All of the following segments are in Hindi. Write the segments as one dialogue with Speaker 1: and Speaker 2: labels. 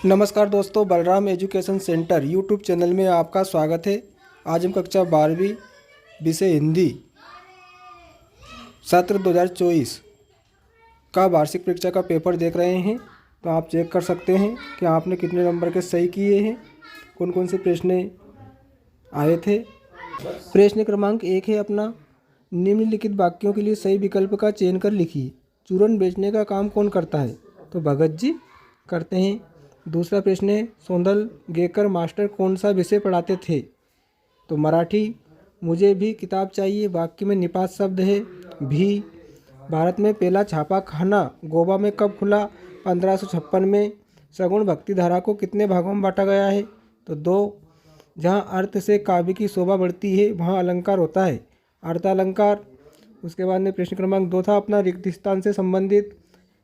Speaker 1: नमस्कार दोस्तों, Balram education centre YouTube channel में आपका स्वागत है। आज हम कक्षा 12वीं विषय हिंदी सत्र 2024 का वार्षिक परीक्षा का पेपर देख रहे हैं। तो आप चेक कर सकते हैं कि आपने कितने नंबर के सही किए हैं, कौन कौन से प्रश्न आए थे। प्रश्न क्रमांक 1 है अपना, निम्नलिखित वाक्यों के लिए सही विकल्प का चयन कर लिखिए। चूरन बेचने का काम कौन करता है? तो भगत जी करते हैं। दूसरा प्रश्न है, सौंदलगेकर मास्टर कौन सा विषय पढ़ाते थे? तो मराठी। मुझे भी किताब चाहिए, वाक्य में निपात शब्द है भी। भारत में पहला छापा खाना गोवा में कब खुला? 1556 में। सगुण भक्ति धारा को कितने भागों में बांटा गया है? तो 2। जहाँ अर्थ से काव्य की शोभा बढ़ती है वहाँ अलंकार होता है, अर्थालंकार। उसके बाद में प्रश्न क्रमांक 2 था अपना, रिक्त स्थान से संबंधित।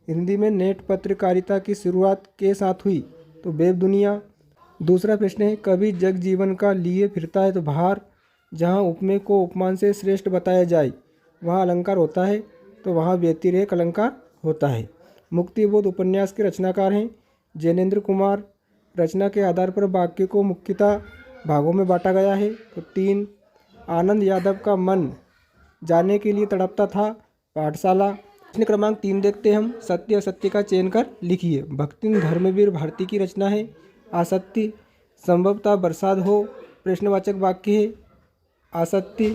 Speaker 1: हिंदी में नेट पत्रकारिता की शुरुआत के साथ हुई? तो वेब दुनिया। दूसरा प्रश्न है, कवि जग जीवन का लिए फिरता है? तो भार। जहाँ उपमेय को उपमान से श्रेष्ठ बताया जाए वहाँ अलंकार होता है, तो वहाँ व्यतिरेक अलंकार होता है। मुक्तिबोध उपन्यास के रचनाकार हैं जैनेन्द्र कुमार। रचना के आधार पर वाक्य को मुख्यतः भागों में बांटा गया है। तो 3। आनंद यादव का मन जाने के लिए तड़पता था? पाठशाला। प्रश्न क्रमांक 3 देखते हैं हम, सत्य असत्य का चयन कर लिखिए। भक्तिन धर्मवीर भारती की रचना है, असत्य। संभवतः बरसात हो प्रश्नवाचक वाक्य है, असत्य।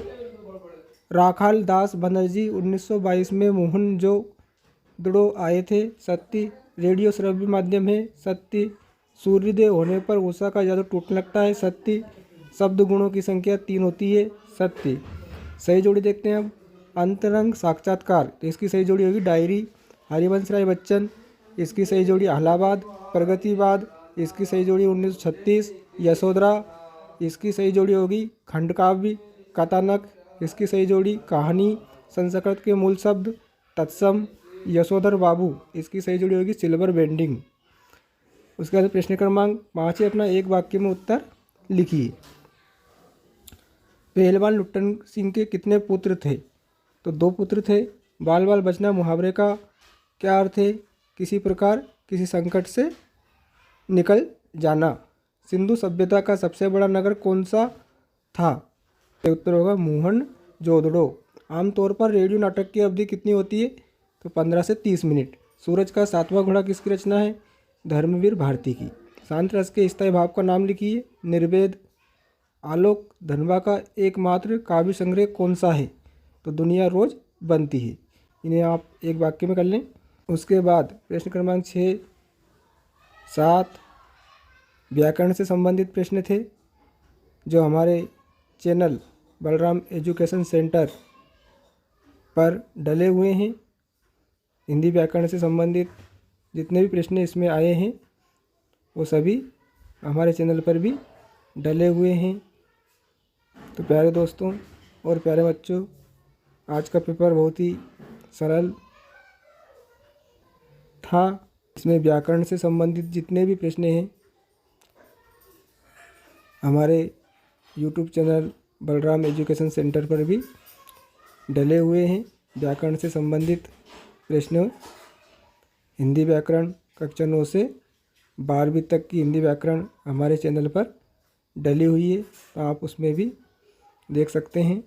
Speaker 1: राखाल दास बनर्जी 1922 में मोहनजोदड़ो आए थे, सत्य। रेडियो श्रव्य माध्यम है, सत्य। सूर्योदय होने पर उषा का जादू टूटने लगता है, सत्य। शब्द गुणों की संख्या 3 होती है, सत्य। सही जोड़ी देखते हैं हम, अंतरंग साक्षात्कार, तो इसकी सही जोड़ी होगी डायरी। हरिवंश राय बच्चन, इसकी सही जोड़ी अलाहाबाद। प्रगतिवाद, इसकी सही जोड़ी 1936। यशोधरा, इसकी सही जोड़ी होगी खंडकाव्य। कथानक, इसकी सही जोड़ी कहानी। संस्कृत के मूल शब्द तत्सम। यशोधर बाबू, इसकी सही जोड़ी होगी सिल्वर बेंडिंग। उसके बाद प्रश्न क्रमांक 5 है अपना, एक वाक्य में उत्तर लिखिए। पहलवान लुट्टन सिंह के कितने पुत्र थे? तो 2 पुत्र थे। बाल बाल बचना मुहावरे का क्या अर्थ है? किसी प्रकार किसी संकट से निकल जाना। सिंधु सभ्यता का सबसे बड़ा नगर कौन सा था? तो उत्तर होगा मोहनजोदड़ो। आमतौर पर रेडियो नाटक की अवधि कितनी होती है? तो 15 से 30 मिनट। सूरज का 7वां घोड़ा किसकी रचना है? धर्मवीर भारती की। शांत रस के स्थायी भाव का नाम लिखिए, निर्वेद। आलोक धनवा का एकमात्र काव्य संग्रह कौन सा है? तो दुनिया रोज बनती है। इन्हें आप एक वाक्य में कर लें। उसके बाद प्रश्न क्रमांक 6, 7 व्याकरण से संबंधित प्रश्न थे जो हमारे चैनल बलराम एजुकेशन सेंटर पर डले हुए हैं। हिंदी व्याकरण से संबंधित जितने भी प्रश्न इसमें आए हैं वो सभी हमारे चैनल पर भी डले हुए हैं। तो प्यारे दोस्तों और प्यारे बच्चों, आज का पेपर बहुत ही सरल था। इसमें व्याकरण से संबंधित जितने भी प्रश्न हैं हमारे YouTube channel Balram education centre पर भी डले हुए हैं। व्याकरण से संबंधित प्रश्न, हिंदी व्याकरण कक्षा 9 से 12वीं तक की हिंदी व्याकरण हमारे चैनल पर डली हुई है, तो आप उसमें भी देख सकते हैं।